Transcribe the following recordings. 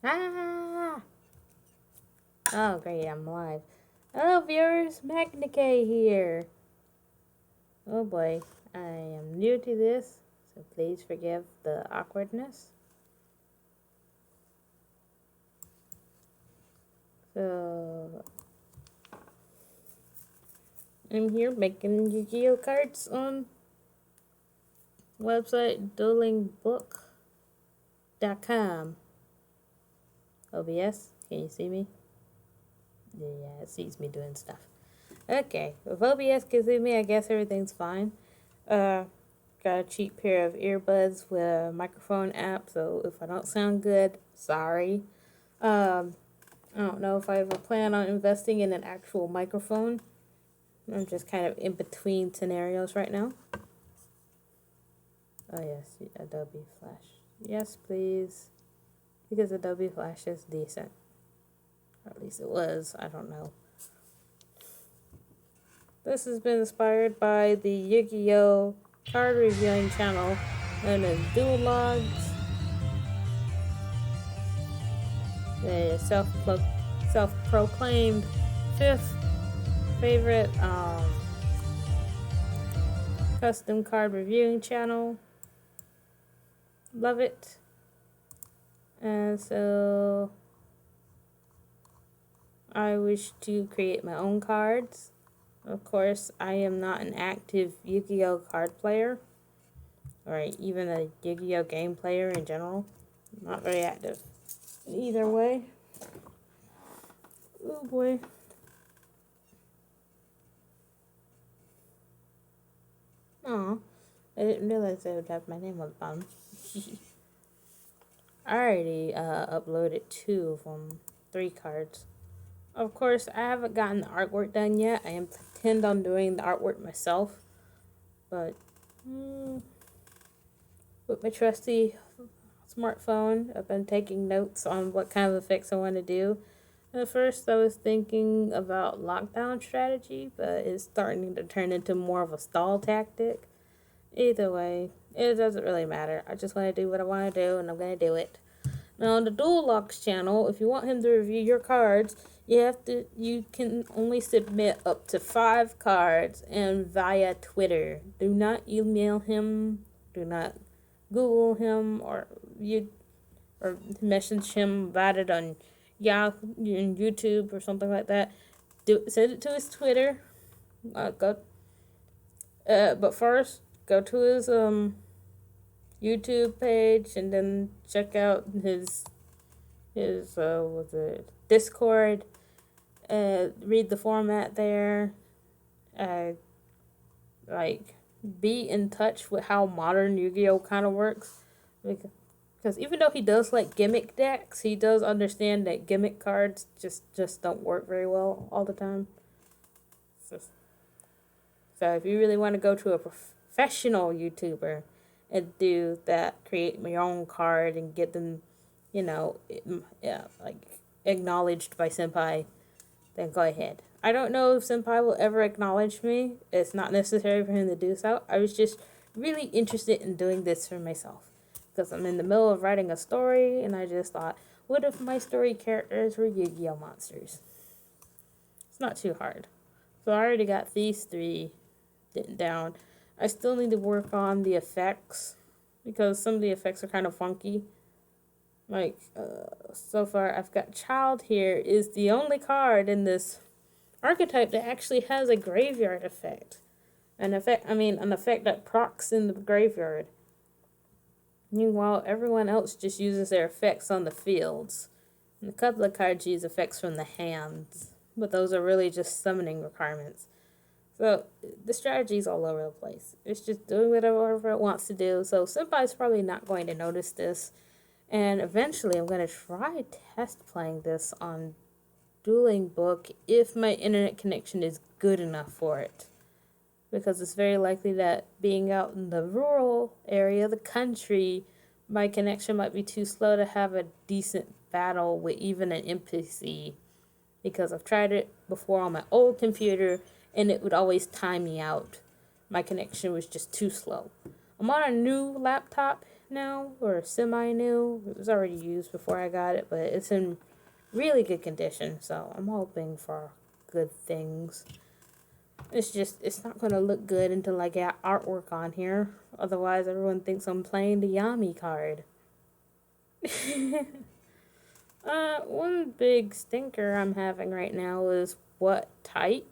Ah! Oh, great, I'm live. Hello, viewers. Magna here. Oh boy, I am new to this, so please forgive the awkwardness. So, I'm here making Yu-Gi-Oh cards on website duelingbook.com. OBS, can you see me? Yeah, it sees me doing stuff. Okay, if OBS can see me, I guess everything's fine. Got a cheap pair of earbuds with a microphone app, so if I don't sound good, sorry. I don't know if I ever plan on investing in an actual microphone. I'm just kind of in between scenarios right now. Oh yes, Adobe Flash. Yes, please. Because Adobe Flash is decent. Or at least it was, I don't know. This has been inspired by the Yu-Gi-Oh! Card reviewing channel known as Duel Logs. The self-proclaimed fifth favorite custom card reviewing channel. Love it. And so I wish to create my own cards. Of course, I am not an active Yu-Gi-Oh card player, or even a Yu-Gi-Oh game player in general. Not very active. Either way. Oh boy. Aw, I didn't realize I would have my name on the bottom. I already uploaded 2 of them, 3 cards. Of course, I haven't gotten the artwork done yet. I intend on doing the artwork myself. But, with my trusty smartphone, I've been taking notes on what kind of effects I want to do. At first, I was thinking about lockdown strategy, but it's starting to turn into more of a stall tactic. Either way, it doesn't really matter. I just want to do what I want to do, and I'm going to do it. Now, on the Dual Locks channel, if you want him to review your cards, you can only submit up to 5 cards and via Twitter. Do not email him, do not Google him, or message him about it on Yahoo and YouTube or something like that. Send it to his Twitter. But first, go to his YouTube page and then check out his Discord. Read the format there. Be in touch with how modern Yu-Gi-Oh kind of works, because even though he does like gimmick decks, he does understand that gimmick cards just don't work very well all the time. So if you really want to go to a professional YouTuber and do that, create your own card and get them, acknowledged by Senpai, then go ahead. I don't know if Senpai will ever acknowledge me. It's not necessary for him to do so. I was just really interested in doing this for myself, because I'm in the middle of writing a story, and I just thought, what if my story characters were Yu-Gi-Oh monsters? It's not too hard. So I already got these 3 down. I still need to work on the effects, because some of the effects are kind of funky. So far I've got Child here is the only card in this archetype that actually has a graveyard effect. An effect that procs in the graveyard. Meanwhile, everyone else just uses their effects on the fields. And a couple of cards use effects from the hands, but those are really just summoning requirements. So the strategy's all over the place. It's just doing whatever it wants to do. So Senpai's probably not going to notice this. And eventually I'm going to try test playing this on Dueling Book if my internet connection is good enough for it. Because it's very likely that being out in the rural area, the country, my connection might be too slow to have a decent battle with even an NPC. Because I've tried it before on my old computer, and it would always time me out. My connection was just too slow. I'm on a new laptop now, or semi-new. It was already used before I got it, but it's in really good condition, so I'm hoping for good things. It's not going to look good until I get artwork on here. Otherwise, everyone thinks I'm playing the Yami card. One big stinker I'm having right now is what type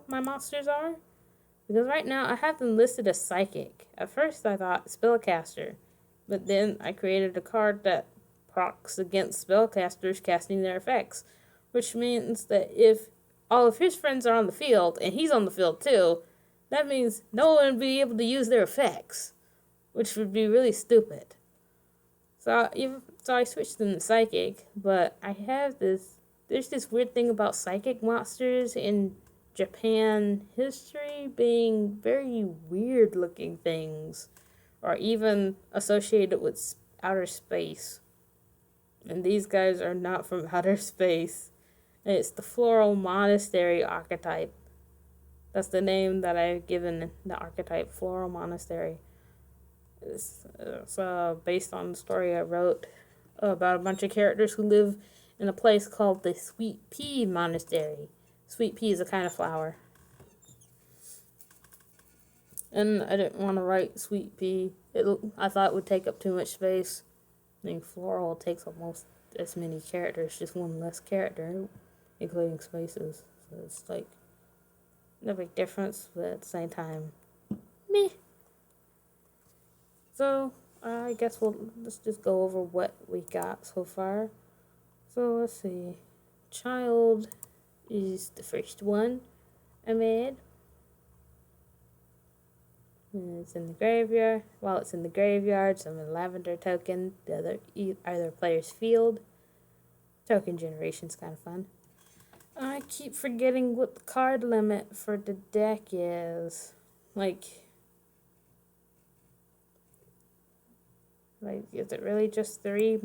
my monsters are. Because right now, I have them listed as Psychic. At first, I thought Spellcaster. But then I created a card that procs against spellcasters casting their effects. Which means that if all of his friends are on the field, and he's on the field too, that means no one would be able to use their effects. Which would be really stupid. So I switched them to Psychic, but there's this weird thing about Psychic monsters in Japan history being very weird looking things, or even associated with outer space. And these guys are not from outer space. And it's the Floral Monastery archetype. That's the name that I've given the archetype, Floral Monastery. It's based on the story I wrote about a bunch of characters who live in a place called the Sweet Pea Monastery. Sweet pea is a kind of flower. And I didn't want to write Sweet Pea. I thought it would take up too much space. I think Floral takes almost as many characters, just one less character, including spaces. So it's like no big difference, but at the same time, meh. So I guess let's just go over what we got so far. So let's see. Child is the first one I made. And it's in the graveyard. While it's in the graveyard, some lavender token. The other player's field. Token generation's kind of fun. I keep forgetting what the card limit for the deck is. Like, is it really just three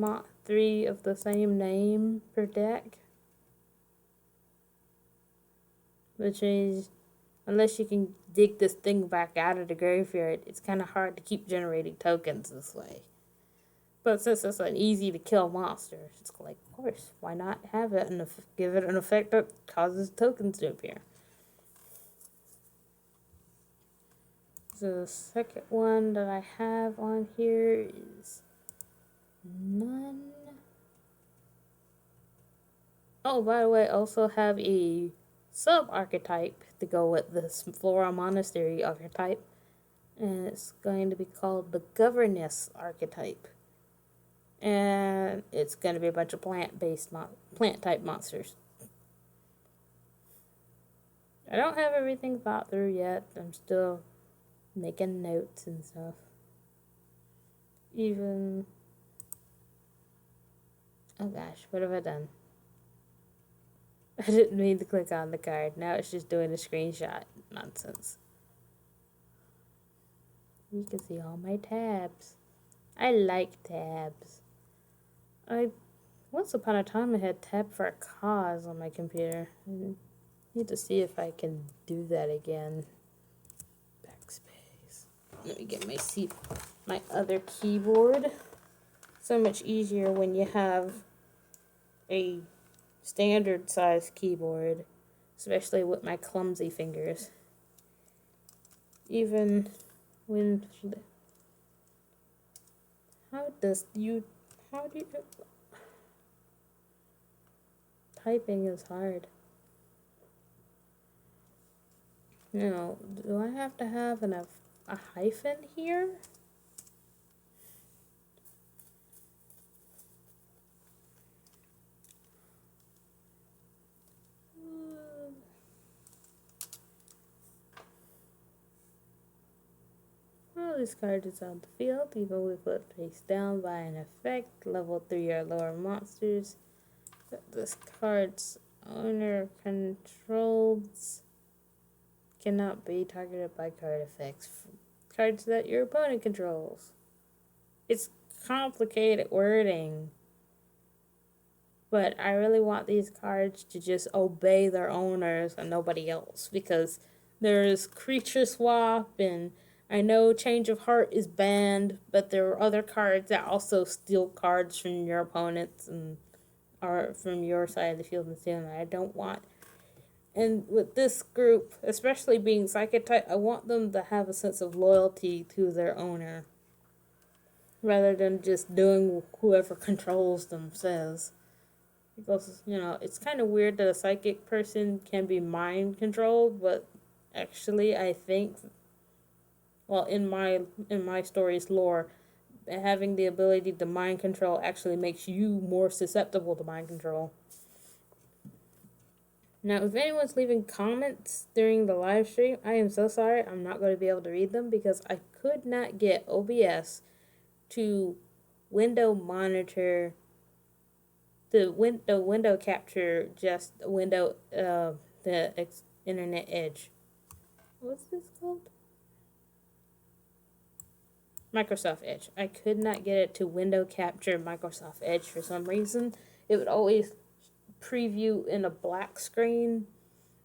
of the same name per deck? Which is, unless you can dig this thing back out of the graveyard, it's kind of hard to keep generating tokens this way. But since it's an easy to kill monster, it's like, of course, why not have it and give it an effect that causes tokens to appear. The second one that I have on here is none. Oh, by the way, I also have a sub-archetype to go with this Floral Monastery archetype. And it's going to be called the Governess archetype. And it's going to be a bunch of plant-type monsters. I don't have everything thought through yet. I'm still making notes and stuff. Oh gosh, what have I done? I didn't mean to click on the card. Now it's just doing a screenshot. Nonsense. You can see all my tabs. I like tabs. Once upon a time I had tab for a cause on my computer. I need to see if I can do that again. Backspace. Let me get my other keyboard. So much easier when you have a standard size keyboard, especially with my clumsy fingers. Even when how do you typing is hard. Now, do I have to have a hyphen here? Well, this card is on the field, even with it face down by an effect. Level 3 or lower monsters. This card's owner controls cannot be targeted by card effects. Cards that your opponent controls. It's complicated wording. But I really want these cards to just obey their owners and nobody else. Because there's creature swap and I know Change of Heart is banned, but there are other cards that also steal cards from your opponents and are from your side of the field and stealing that I don't want. And with this group, especially being Psychic type, I want them to have a sense of loyalty to their owner rather than just doing whoever controls them says. Because, it's kind of weird that a psychic person can be mind controlled, but actually I think, well, in my story's lore, having the ability to mind control actually makes you more susceptible to mind control. Now, if anyone's leaving comments during the live stream, I am so sorry. I'm not going to be able to read them because I could not get OBS to window monitor the window capture just window internet edge. What's this called? Microsoft Edge. I could not get it to window capture Microsoft Edge for some reason. It would always preview in a black screen,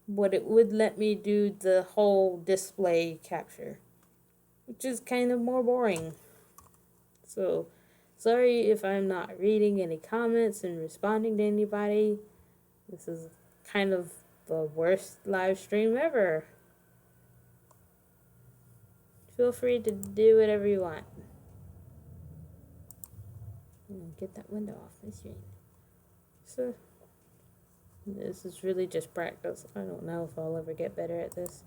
but it would let me do the whole display capture, which is kind of more boring. So, sorry if I'm not reading any comments and responding to anybody. This is kind of the worst live stream ever. Feel free to do whatever you want. Get that window off my screen. So, this is really just practice. I don't know if I'll ever get better at this.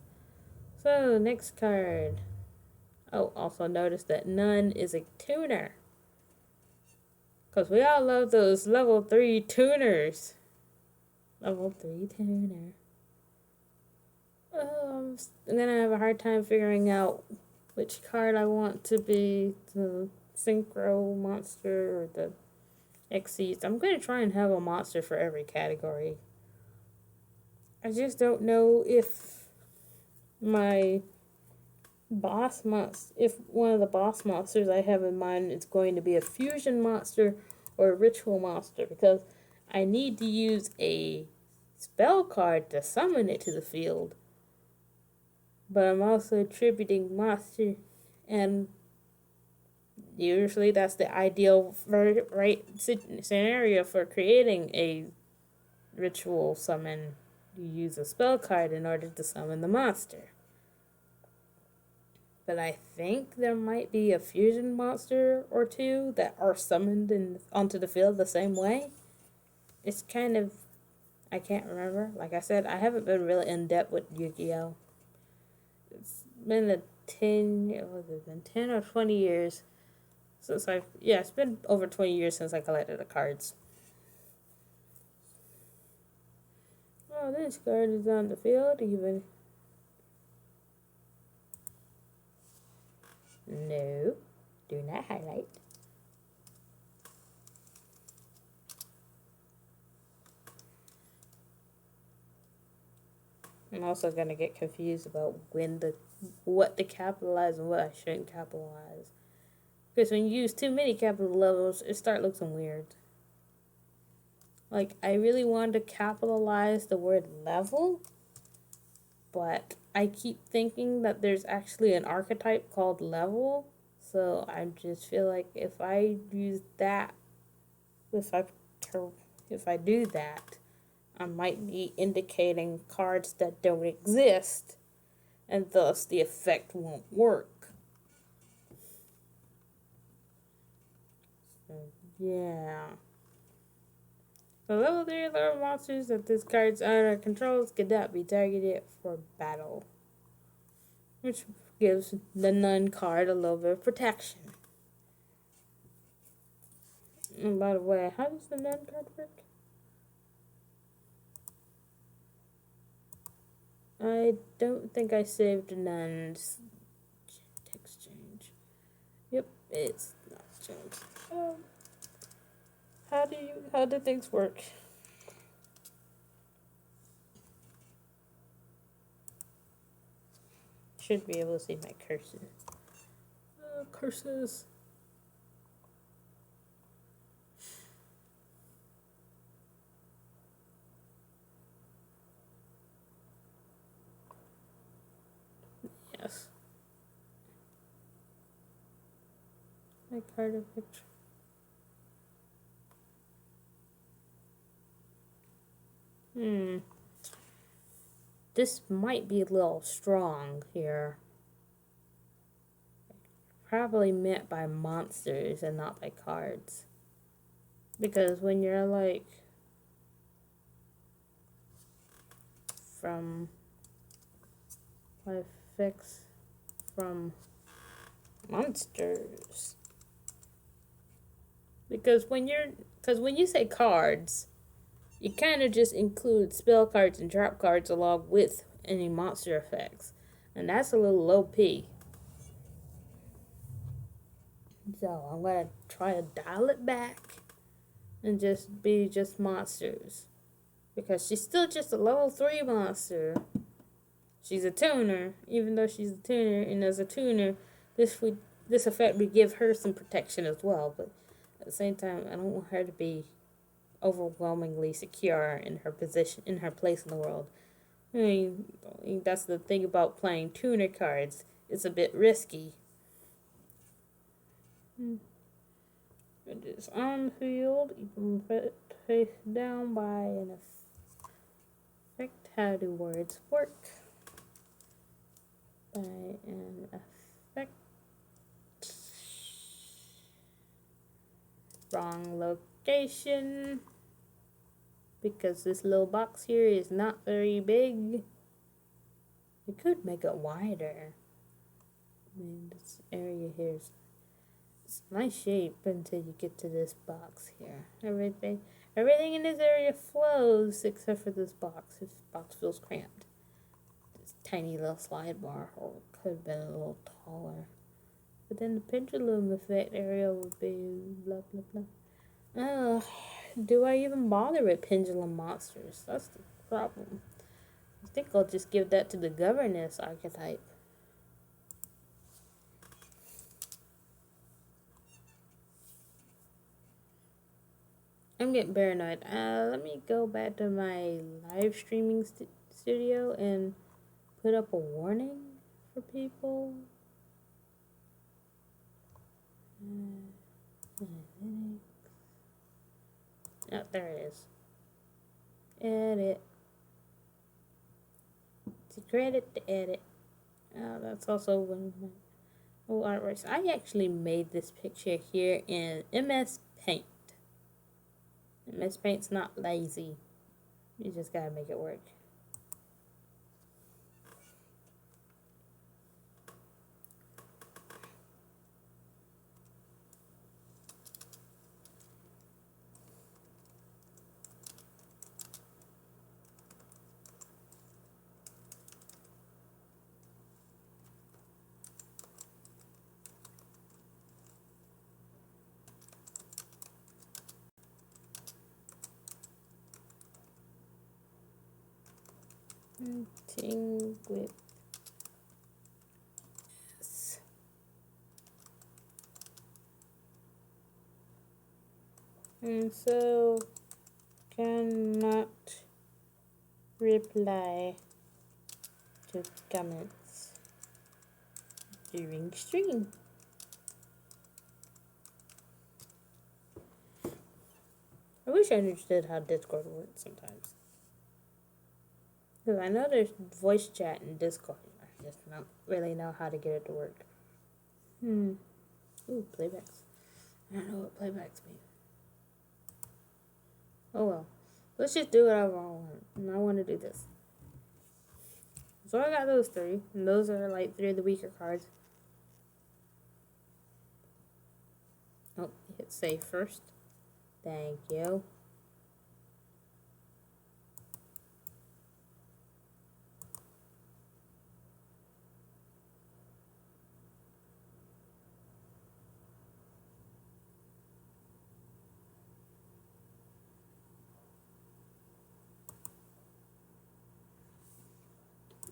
So, next card. Oh, also notice that none is a tuner. Because we all love those level 3 tuners. Level 3 tuner. I'm going to have a hard time figuring out which card I want to be the Synchro monster or the Xyz. I'm going to try and have a monster for every category. I just don't know if my boss monster, if one of the boss monsters I have in mind is going to be a fusion monster or a ritual monster, because I need to use a spell card to summon it to the field. But I'm also attributing monster, and usually that's the ideal scenario for creating a ritual summon. You use a spell card in order to summon the monster. But I think there might be a fusion monster or two that are summoned onto the field the same way. It's kind of, I can't remember. Like I said, I haven't been really in depth with Yu-Gi-Oh! It's been 10 or 20 years since it's been over 20 years since I collected the cards. Oh, this card is on the field even. No, do not highlight. I'm also going to get confused about what to capitalize and what I shouldn't capitalize. Because when you use too many capital levels, it starts looking weird. Like, I really wanted to capitalize the word level, but I keep thinking that there's actually an archetype called level. So I just feel like if I use that, if I do that, I might be indicating cards that don't exist, and thus the effect won't work. So, yeah. The level 3 level monsters that this card's owner controls cannot be targeted for battle, which gives the Nun card a little bit of protection. And by the way, how does the Nun card work? I don't think I saved Nun's text change. Yep, it's not changed. How do things work? Should be able to see my cursor. Cursors. Yes. Make harder picture. This might be a little strong here. Probably meant by monsters and not by cards. Because when you're like from fix from monsters. Because when you say cards, you kind of just include spell cards and trap cards along with any monster effects. And that's a little OP. So I'm going to try to dial it back and just be just monsters. Because she's still just a level 3 monster. She's a tuner, even though she's a tuner, and as a tuner, this effect would give her some protection as well, but at the same time, I don't want her to be overwhelmingly secure in her position, in her place in the world. I mean, that's the thing about playing tuner cards. It's a bit risky. It is on field, you can put face down by an effect. How do words work? By an effect. Wrong location. Because this little box here is not very big. You could make it wider. I mean, this area here is a nice shape until you get to this box here. Everything in this area flows except for this box. This box feels cramped. This tiny little slide bar, or it could have been a little taller. But then the pendulum effect area would be blah blah blah. Do I even bother with pendulum monsters? That's the problem. I think I'll just give that to the governess archetype. I'm getting paranoid. Let me go back to my live streaming studio and put up a warning for people. Oh, there it is. Edit. To credit to edit. That's also one of my old artworks. I actually made this picture here in MS Paint. MS Paint's not lazy. You just gotta make it work. With this. And so cannot reply to comments during stream. I wish I understood how Discord works sometimes. Because I know there's voice chat in Discord. I just don't really know how to get it to work. Ooh, playbacks. I don't know what playbacks mean. Oh well. Let's just do whatever I want. And I want to do this. So I got those 3. And those are like 3 of the weaker cards. Oh, hit save first. Thank you.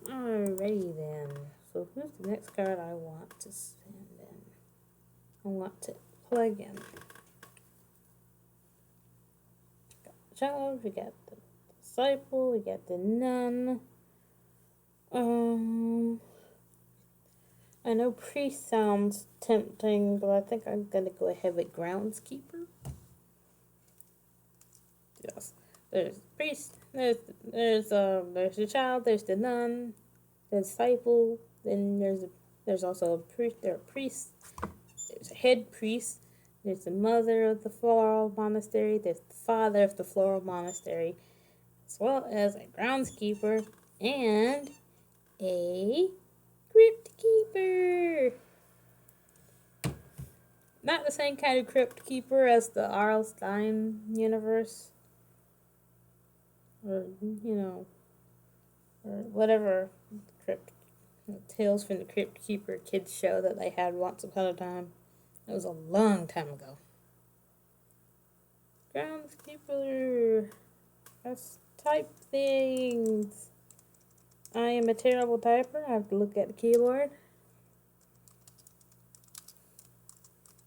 Alrighty then. So who's the next card I want to send in? I want to plug in. Got the child, we got the disciple, we got the nun. I know priest sounds tempting, but I think I'm gonna go ahead with groundskeeper. Yes. There's priest, there's the child, there's the nun, the disciple, then there's also a priest, there are priests, there's a head priest, there's the mother of the floral monastery, there's the father of the floral monastery, as well as a groundskeeper and a crypt keeper. Not the same kind of crypt keeper as the R.L. Stein universe. Or, or whatever crypt Tales from the Crypt Keeper kids show that they had once upon a time. That was a long time ago. Groundskeeper. Let's type things. I am a terrible typer. I have to look at the keyboard.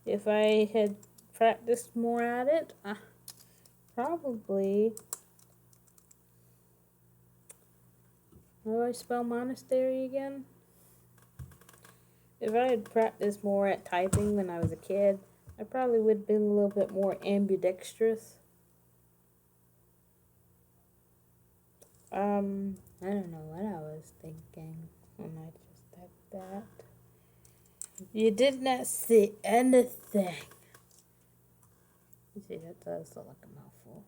If I had practiced more at it, probably. How do I spell monastery again? If I had practiced more at typing when I was a kid, I probably would have been a little bit more ambidextrous. I don't know what I was thinking when I just typed that. You did not see anything. You see, that does look like a mouthful.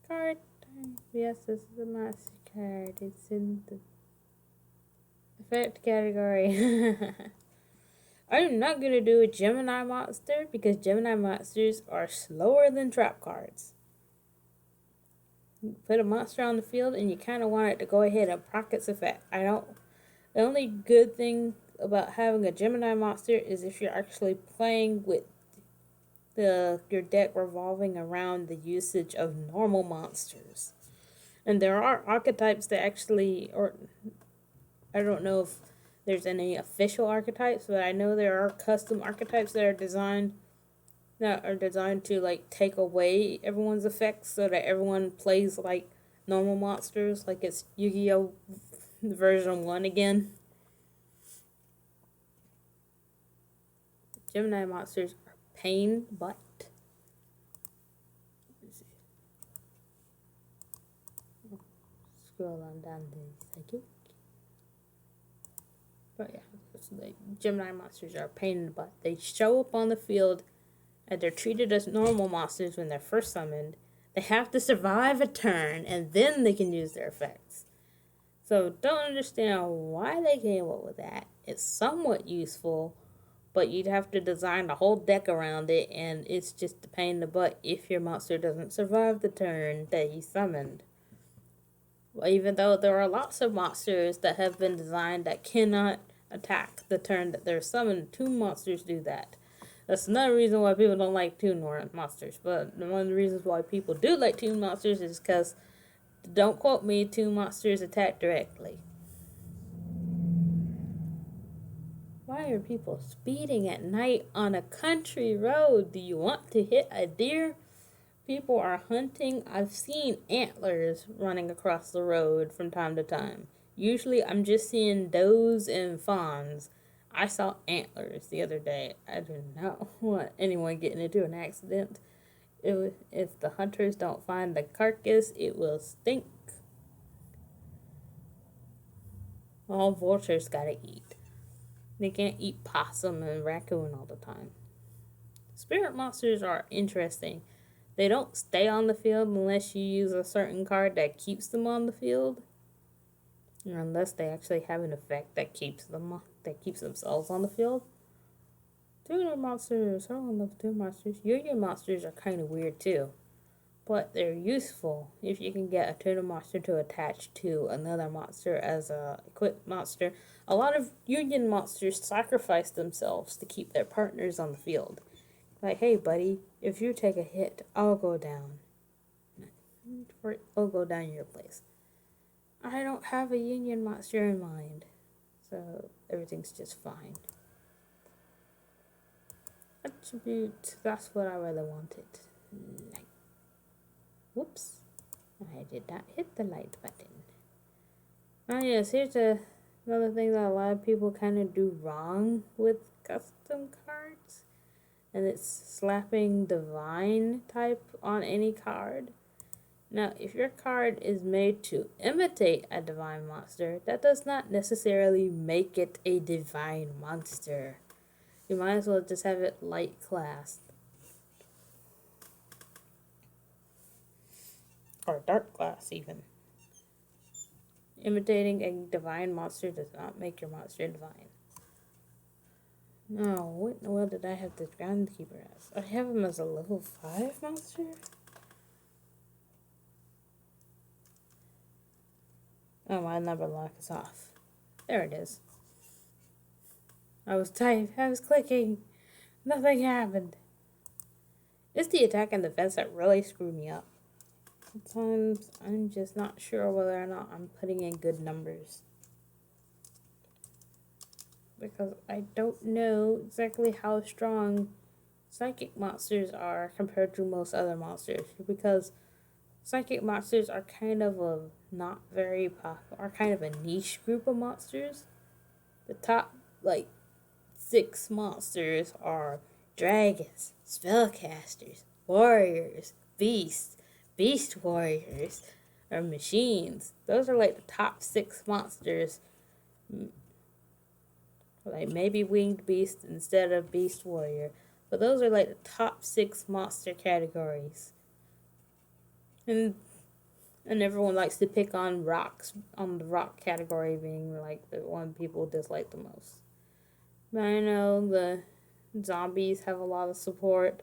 Card time. Yes, this is a master card. It's in the effect category. I'm not going to do a Gemini monster because Gemini monsters are slower than trap cards. You put a monster on the field and you kind of want it to go ahead and proc its effect. The only good thing about having a Gemini monster is if you're actually playing with your deck revolving around the usage of normal monsters. And there are archetypes that actually, or I don't know if there's any official archetypes, but I know there are custom archetypes that are designed to like take away everyone's effects so that everyone plays like normal monsters, like it's Yu-Gi-Oh! Version 1 again. Gemini monsters are pain, but scroll on down to psychic. But yeah, the Gemini monsters are a pain in the butt. They show up on the field and they're treated as normal monsters when they're first summoned. They have to survive a turn and then they can use their effects. So don't understand why they came up with that. It's somewhat useful, but you'd have to design a whole deck around it, and it's just a pain in the butt if your monster doesn't survive the turn that he summoned. Well, even though there are lots of monsters that have been designed that cannot attack the turn that they're summoned, Tomb monsters do that. That's another reason why people don't like Tomb monsters. But one of the reasons why people do like Tomb monsters is because, don't quote me, Tomb monsters attack directly. Why are people speeding at night on a country road? Do you want to hit a deer? People are hunting. I've seen antlers running across the road from time to time. Usually I'm just seeing does and fawns. I saw antlers the other day. I do not want anyone getting into an accident. If the hunters don't find the carcass, it will stink. All vultures gotta eat. They can't eat possum and raccoon all the time. Spirit monsters are interesting. They don't stay on the field unless you use a certain card that keeps them on the field. Or unless they actually have an effect that keeps themselves on the field. Tuna monsters. I don't love tuna monsters. Yo-yo monsters are kind of weird too. But they're useful if you can get a tuna monster to attach to another monster as a equipped monster. A lot of union monsters sacrifice themselves to keep their partners on the field. Like, hey buddy, if you take a hit, I'll go down. I'll go down your place. I don't have a union monster in mind. So everything's just fine. Attribute, that's what I really wanted. Light. Whoops. I did not hit the light button. Oh yes, here's a Another thing that a lot of people kind of do wrong with custom cards, and it's slapping divine type on any card. Now, if your card is made to imitate a divine monster, that does not necessarily make it a divine monster. You might as well just have it light class. Or dark class, even. Imitating a divine monster does not make your monster divine. No, what in the world did I have the Groundkeeper as? I have him as a level 5 monster? Oh, my number lock is off. There it is. I was clicking. Nothing happened. It's the attack and defense that really screw me up. Sometimes I'm just not sure whether or not I'm putting in good numbers. Because I don't know exactly how strong psychic monsters are compared to most other monsters. Because psychic monsters are kind of a not very popular, are kind of a niche group of monsters. The top, 6 monsters are dragons, spellcasters, warriors, beasts, beast warriors, or machines. Those are the top 6 monsters. Maybe winged beast instead of beast warrior. But those are the top 6 monster categories. And everyone likes to pick on rocks, on the rock category being the one people dislike the most. But I know the zombies have a lot of support.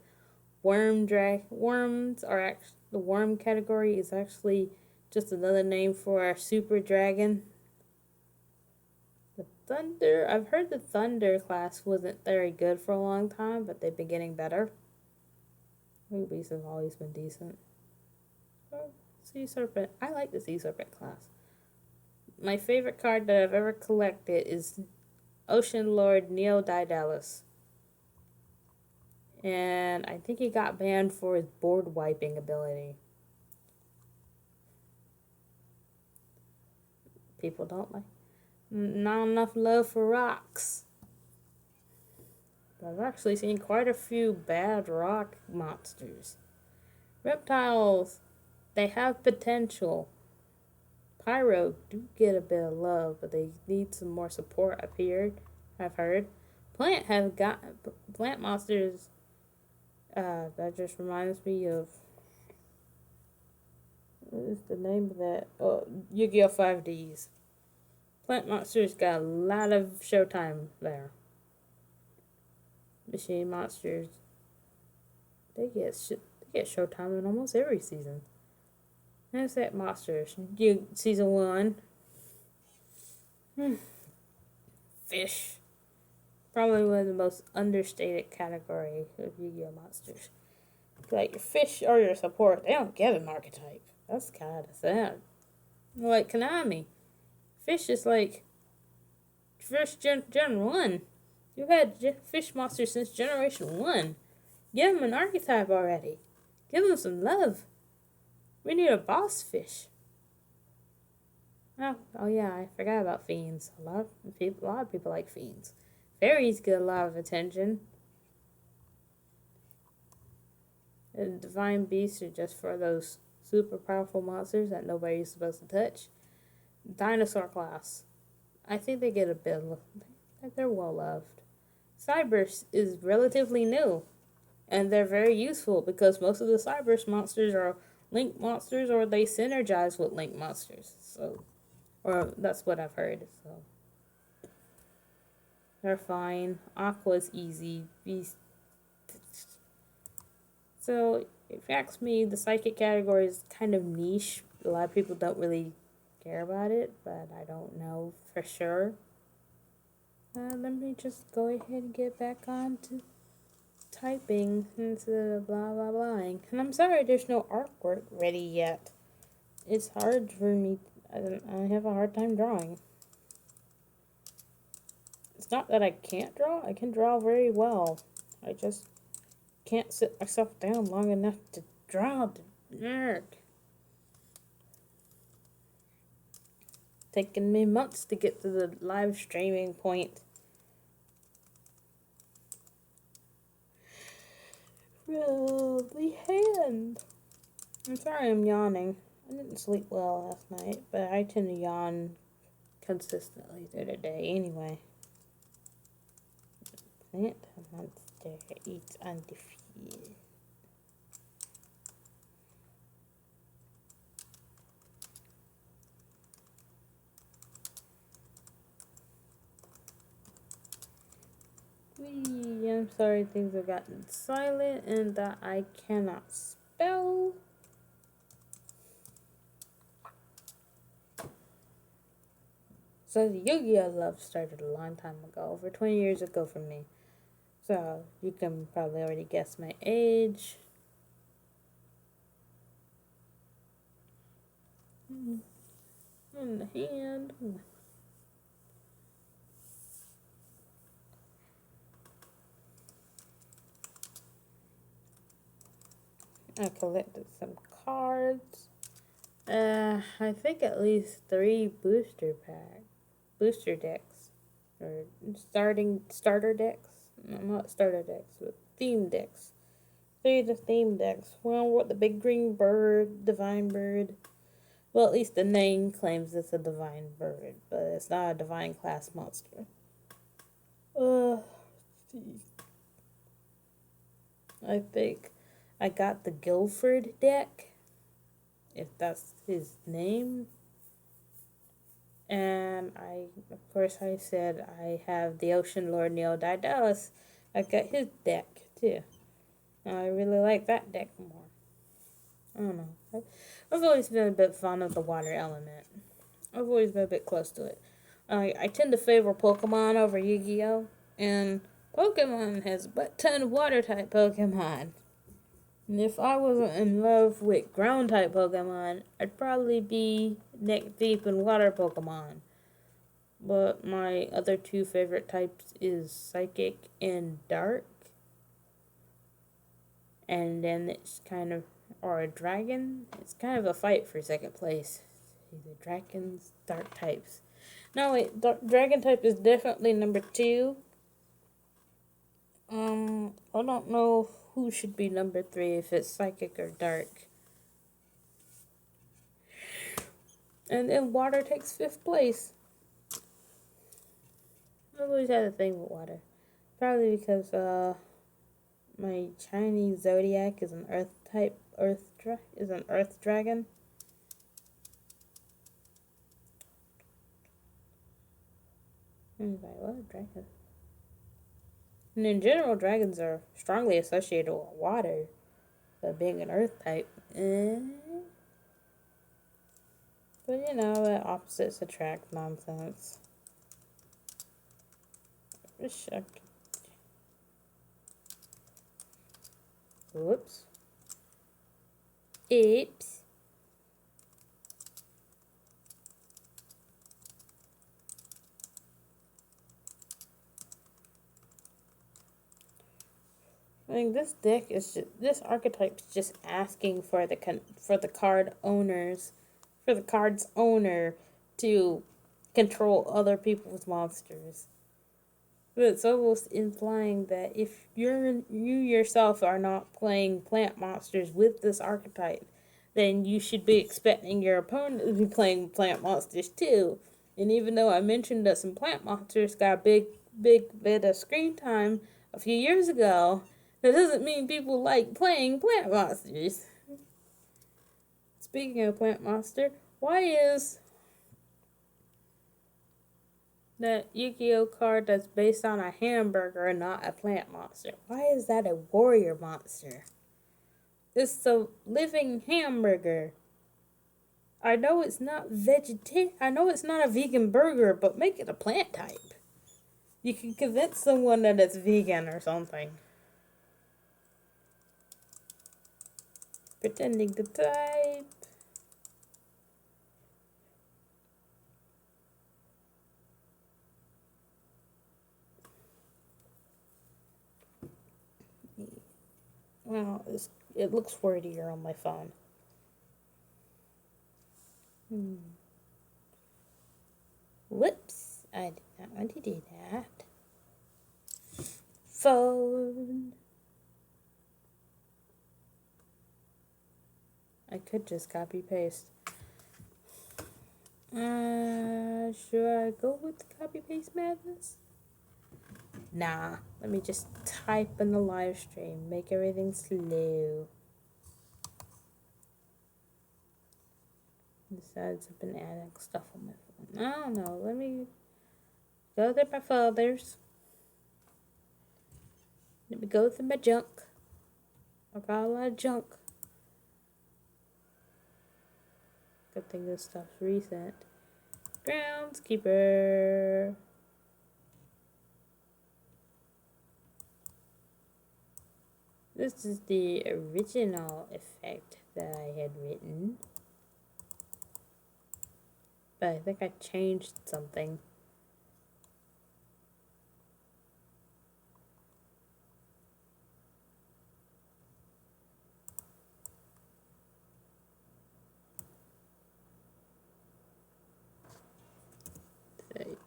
Worms are actually, the worm category is actually just another name for our super dragon. The thunder, I've heard the thunder class wasn't very good for a long time, but they've been getting better. Rubies have always been decent. Sea Serpent. I like the Sea Serpent class. My favorite card that I've ever collected is Ocean Lord Neo Daedalus. And I think he got banned for his board wiping ability. People don't like. Not enough love for rocks. I've actually seen quite a few bad rock monsters. Reptiles. They have potential. Pyro do get a bit of love, but they need some more support up here, I've heard. Plant monsters. That just reminds me of. What is the name of that? Oh, Yu-Gi-Oh! 5Ds. Plant monsters got a lot of showtime there. Machine monsters. They get showtime in almost every season. Insect monsters. Season 1. Fish. Probably one of the most understated category of Yu-Gi-Oh! Monsters. Your fish or your support, they don't get an archetype. That's kind of sad. Like Konami. Fish is first Gen 1. You've had fish monsters since Generation 1. Give them an archetype already. Give them some love. We need a boss fish. Oh yeah, I forgot about fiends. A lot of people like fiends. Fairies get a lot of attention. And divine beasts are just for those super powerful monsters that nobody's supposed to touch. Dinosaur class. I think they get a bit of love. They're well loved. Cyberse is relatively new. And they're very useful because most of the Cyberse monsters are Link monsters or they synergize with Link monsters. Or that's what I've heard. So they're fine. Aqua's easy. Beast. So if you ask me, the psychic category is kind of niche. A lot of people don't really care about it, but I don't know for sure. Let me just go ahead and get back on to typing instead of blah blah blahing. And I'm sorry there's no artwork ready yet. It's hard for me. I have a hard time drawing. It's not that I can't draw. I can draw very well. I just can't sit myself down long enough to draw the nerd. taken me months to get to the live streaming point. The hand. I'm sorry I'm yawning. I didn't sleep well last night, but I tend to yawn consistently through the day anyway. Plant monster eats undefeated. I'm sorry things have gotten silent and that I cannot spell. So the Yu-Gi-Oh love started a long time ago, over 20 years ago for me. So you can probably already guess my age. And the hand. I collected some cards. I think at least 3 booster decks, or starter decks. No, not starter decks, but theme decks. 3 of the theme decks. One with the big green bird, divine bird. Well, at least the name claims it's a divine bird, but it's not a divine class monster. I think I got the Guilford deck, if that's his name. And of course, I said I have the Ocean Lord Neil Didalis. I got his deck too. And I really like that deck more. I don't know. I've always been a bit fond of the water element. I've always been a bit close to it. I tend to favor Pokemon over Yu-Gi-Oh! And Pokemon has a ton of water type Pokemon. And if I wasn't in love with ground type Pokemon, I'd probably be neck deep in water Pokemon. But my other 2 favorite types is Psychic and Dark. And then it's kind of, or a dragon. It's kind of a fight for second place. Either dragons, dark types. No, wait, dragon type is definitely number 2. I don't know who should be number 3, if it's Psychic or Dark. And then water takes 5th place. I've always had a thing with water. Probably because my Chinese zodiac is an earth type, is an earth dragon. Like, what, dragon? And in general, dragons are strongly associated with water, but being an earth type, But you know, that opposites attract nonsense. Whoops. Oops. I think this deck is just, this archetype is just asking for the card's owner to control other people's monsters. But it's almost implying that if you yourself are not playing plant monsters with this archetype, then you should be expecting your opponent to be playing plant monsters too. And even though I mentioned that some plant monsters got a big bit of screen time a few years ago, that doesn't mean people like playing plant monsters. Speaking of plant monster, why is that Yu-Gi-Oh card that's based on a hamburger and not a plant monster? Why is that a warrior monster? It's a living hamburger. I know it's not I know it's not a vegan burger, but make it a plant type. You can convince someone that it's vegan or something. Pretending to type. Well, it looks wordier on my phone. Whoops, I did not want to do that. Phone. I could just copy paste. Should I go with the copy paste madness? Nah, let me just type in the live stream, make everything slow. Besides, I've been adding stuff on my phone. I don't know, let me go through my folders. Let me go through my junk. I got a lot of junk. Good thing this stuff's recent. Groundskeeper. This is the original effect that I had written. But I think I changed something.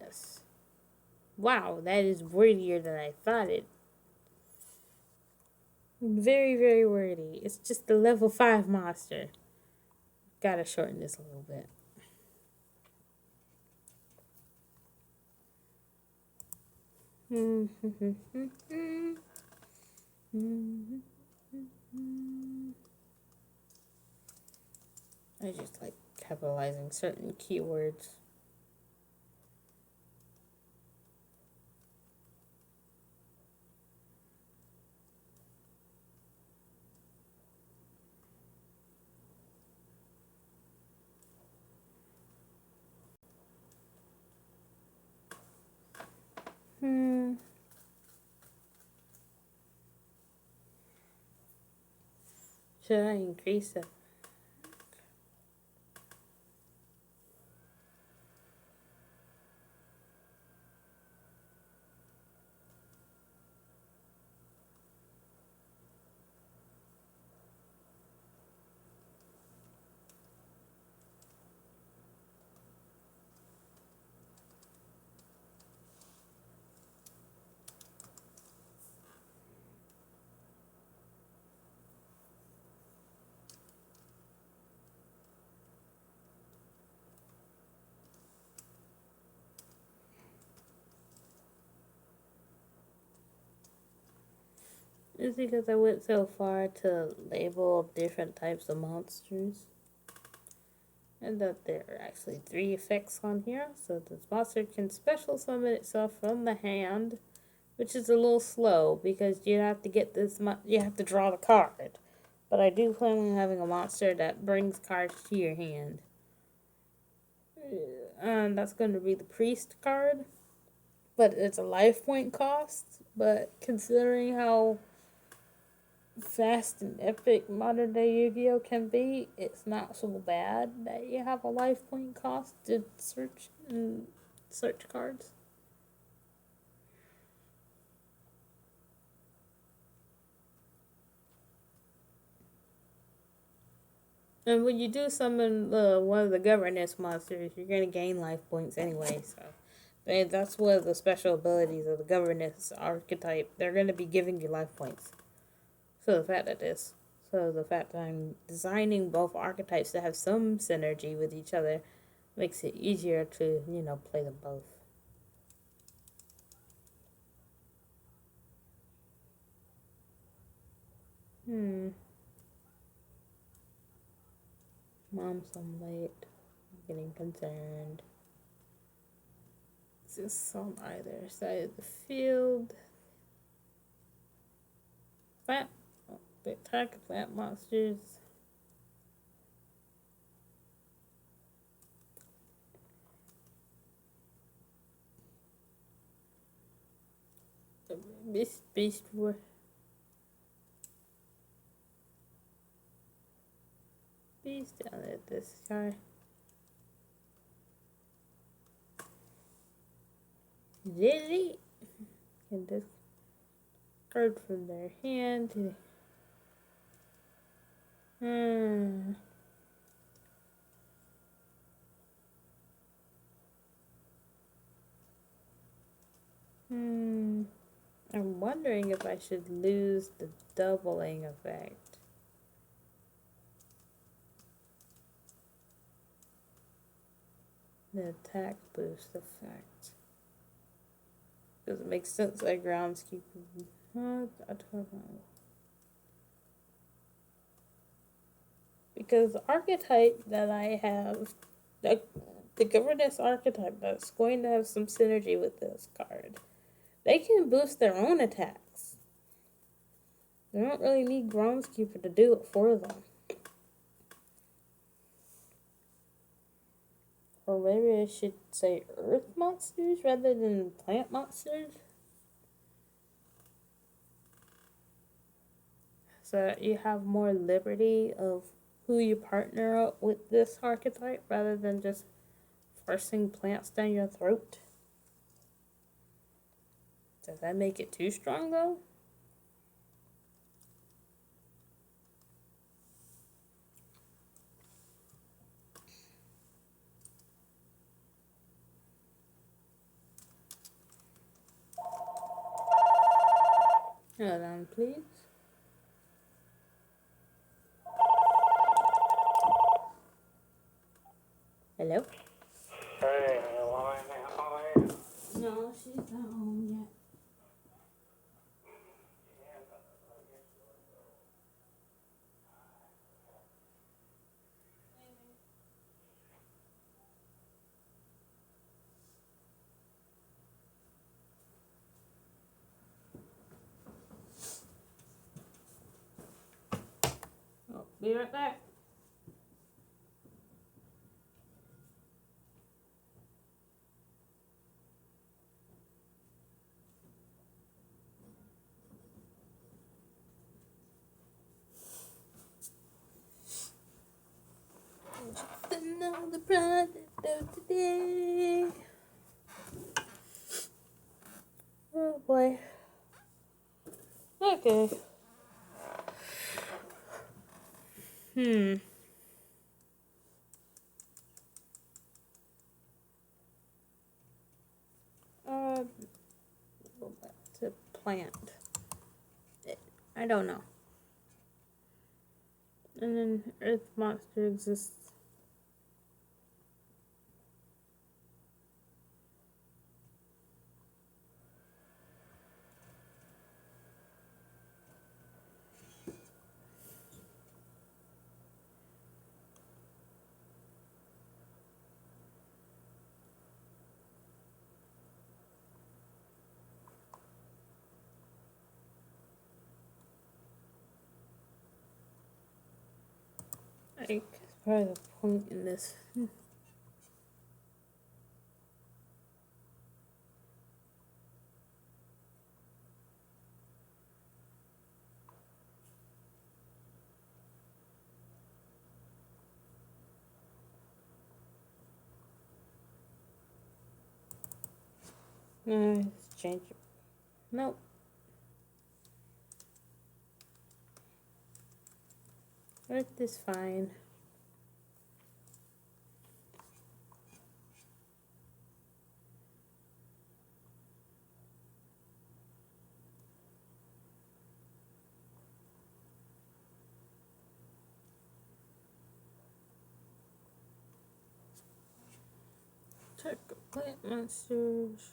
Yes. Wow, that is wordier than I thought it. Very, very wordy. It's just the level 5 monster. Gotta shorten this a little bit. I just like capitalizing certain keywords. Should I increase it? It's because I went so far to label different types of monsters. And that there are actually 3 effects on here. So this monster can special summon itself from the hand, which is a little slow because you have to get this you have to draw the card. But I do plan on having a monster that brings cards to your hand. And that's going to be the priest card. But it's a life point cost. But considering how fast and epic modern day Yu-Gi-Oh can be, it's not so bad that you have a life point cost to search and search cards. And when you do summon one of the governess monsters, you're gonna gain life points anyway. So, and that's one of the special abilities of the governess archetype. They're gonna be giving you life points. So the fact that I'm designing both archetypes to have some synergy with each other makes it easier to, play them both. Mom's home late. I'm getting concerned. It's just on either side of the field. Plant. They attack plant monsters. Beast war. Beast down at this guy. Lily can discard from their hand. I'm wondering if I should lose the doubling effect. The attack boost effect. Does it make sense that groundskeeper? I don't know. Because the archetype that I have, the governess archetype that's going to have some synergy with this card, they can boost their own attacks. They don't really need groundskeeper to do it for them. Or maybe I should say earth monsters rather than plant monsters. So that you have more liberty of who you partner up with this archetype rather than just forcing plants down your throat. Does that make it too strong though? Hold on, please. Hello? Hey, how are you? No, she's not home yet. Oh, be right back. Just another project of today. Oh boy. Okay. Go back to plant. I don't know. And then earth monster exists. I think that's probably the point in this. Let's change it. Nope. Earth is fine. Check plant monsters.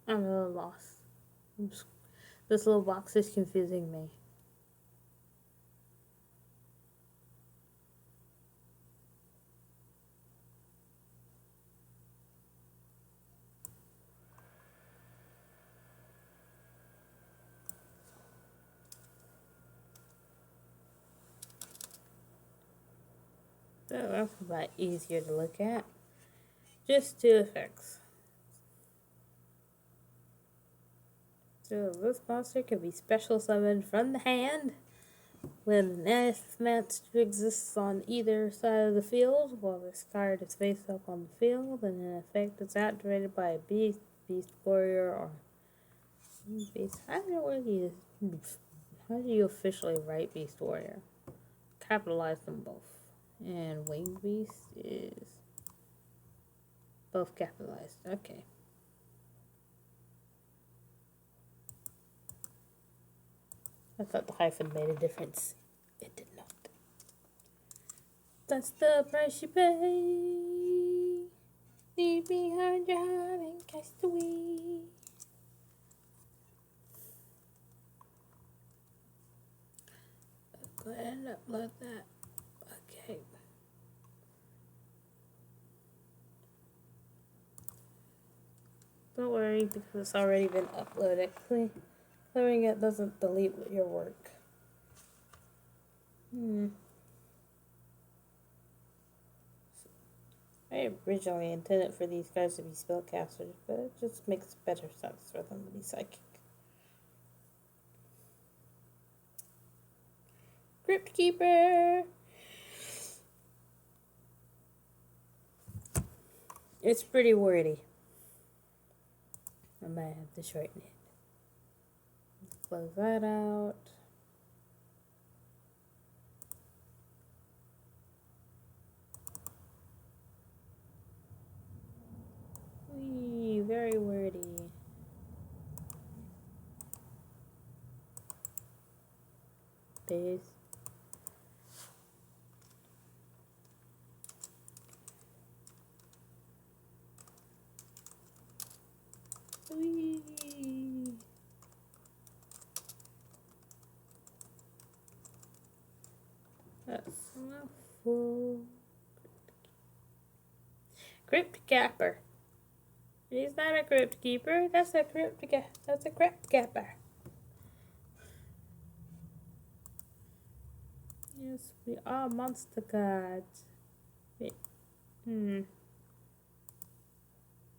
I'm a little lost. This little box is confusing me. So that's a lot easier to look at. Just two effects. So this monster can be special summoned from the hand when an earth monster exists on either side of the field while this card is face up on the field, and an effect is activated by a beast, warrior, or beast. I don't know how do you officially write beast warrior? Capitalize them both. And winged beast is both capitalized. Okay. I thought the hyphen made a difference. It did not. That's the price you pay. Leave behind your heart and cast away. Go ahead and upload that. Okay. Don't worry because it's already been uploaded. Clearing it doesn't delete your work. I originally intended for these guys to be spellcasters, but it just makes better sense for them to be psychic. Crypt Keeper! It's pretty wordy. I might have to shorten it. Close that out. Whee, very wordy. Paste. Whee. That's not full. Crypt Capper. He's not a crypt keeper. That's a crypt capper. Yes, we are monster gods. Wait. Did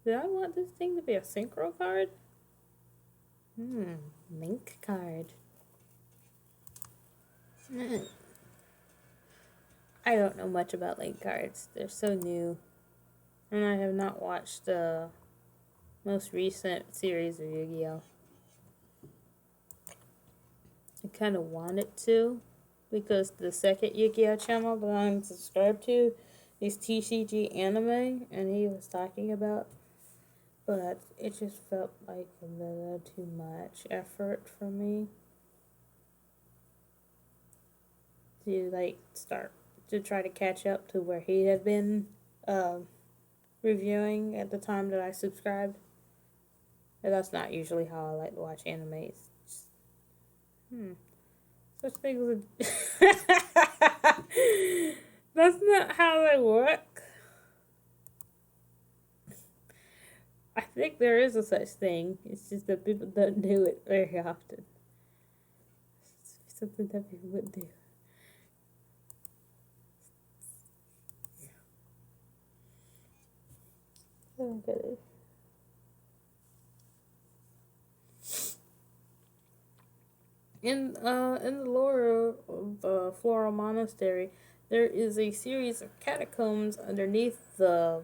I want this thing to be a synchro card? Link card. I don't know much about link cards. They're so new. And I have not watched the most recent series of Yu-Gi-Oh! I kind of wanted to, because the second Yu-Gi-Oh! Channel that I'm subscribed to is TCG Anime, and he was talking about, but it just felt like a little too much effort for me to start to try to catch up to where he had been reviewing at the time that I subscribed. And that's not usually how I like to watch animes. Such things. That's not how they work. I think there is a such thing. It's just that people don't do it very often. It's something that people would do. Okay. In the lore of the Floral Monastery, there is a series of catacombs underneath the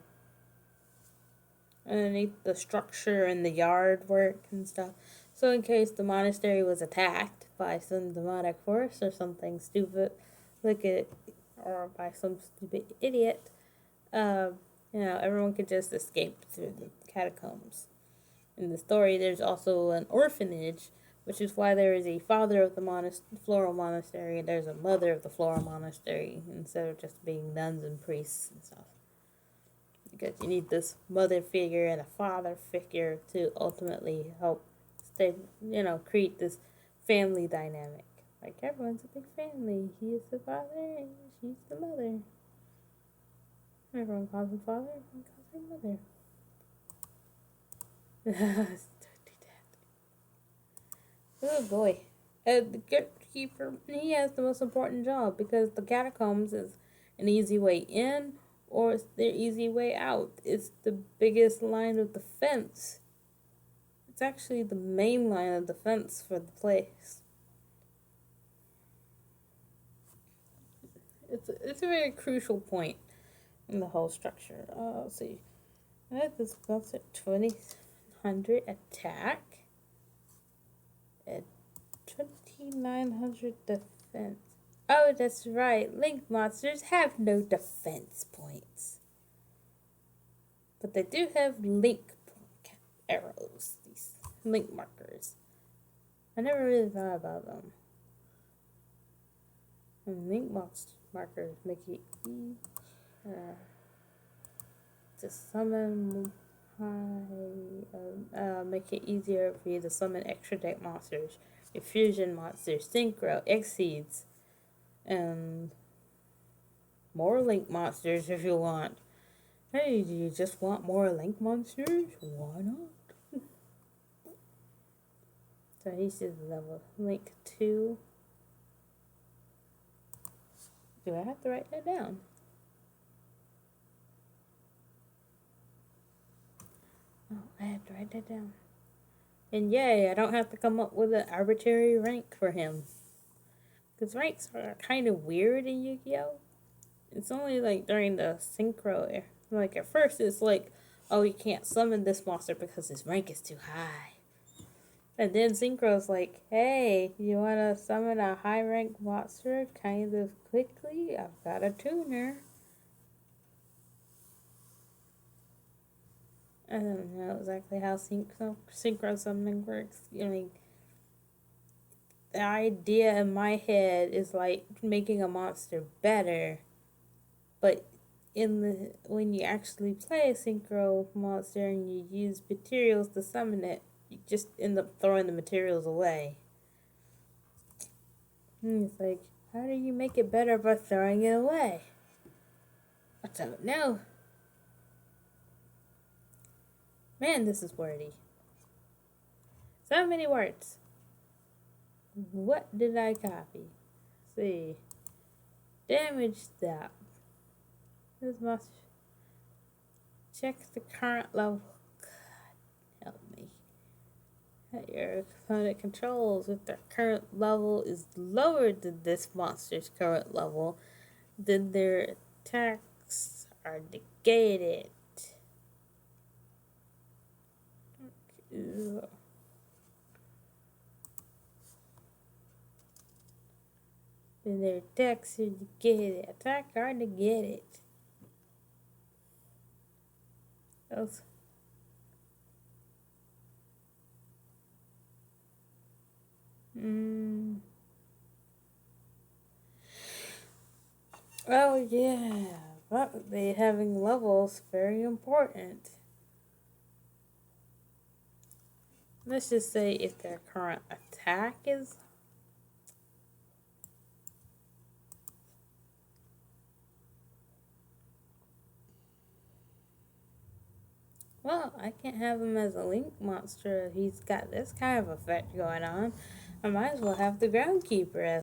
structure and the yard work and stuff. So in case the monastery was attacked by some demonic force or something stupid, or by some stupid idiot, everyone could just escape through the catacombs. In the story, there's also an orphanage, which is why there is a father of the Floral Monastery and there's a mother of the Floral Monastery, instead of just being nuns and priests and stuff. Because you need this mother figure and a father figure to ultimately help create this family dynamic. Like, everyone's a big family. He is the father and she's the mother. Everyone calls him father, everyone calls her mother. Don't do that. Oh boy. The gatekeeper, he has the most important job, because the catacombs is an easy way in or it's their easy way out. It's the biggest line of defense. It's actually the main line of defense for the place. It's a very crucial point in the whole structure. Let's see. I had this box at 2000 attack at 2900 defense. Oh, that's right. Link monsters have no defense points. But they do have link arrows, these link markers. I never really thought about them. And link markers make it to summon make it easier for you to summon extra deck monsters, your fusion monsters, synchro, exceeds, and more link monsters if you want. Hey, do you just want more link monsters? Why not? So he's just level link 2. Do I have to write that down? Oh, I have to write that down. And yay, I don't have to come up with an arbitrary rank for him. Because ranks are kind of weird in Yu-Gi-Oh! It's only like during the synchro. Like at first it's like, oh, you can't summon this monster because his rank is too high. And then synchro's like, hey, you want to summon a high rank monster kind of quickly? I've got a tuner. I don't know exactly how synchro summoning works. I mean, the idea in my head is like making a monster better, but when you actually play a synchro monster and you use materials to summon it, you just end up throwing the materials away. And it's like, how do you make it better by throwing it away? I don't know. Man, this is wordy. So many words. What did I copy? Let's see. Damage stop. This must check the current level. God help me. That your opponent controls if their current level is lower than this monster's current level, then their attacks are negated. Ugh. Then their attacks are negated. Attack are negated. Else. Oh yeah, but they having levels very important. Let's just say if their current attack is well, I can't have him as a link monster. He's got this kind of effect going on. I might as well have the groundkeeper as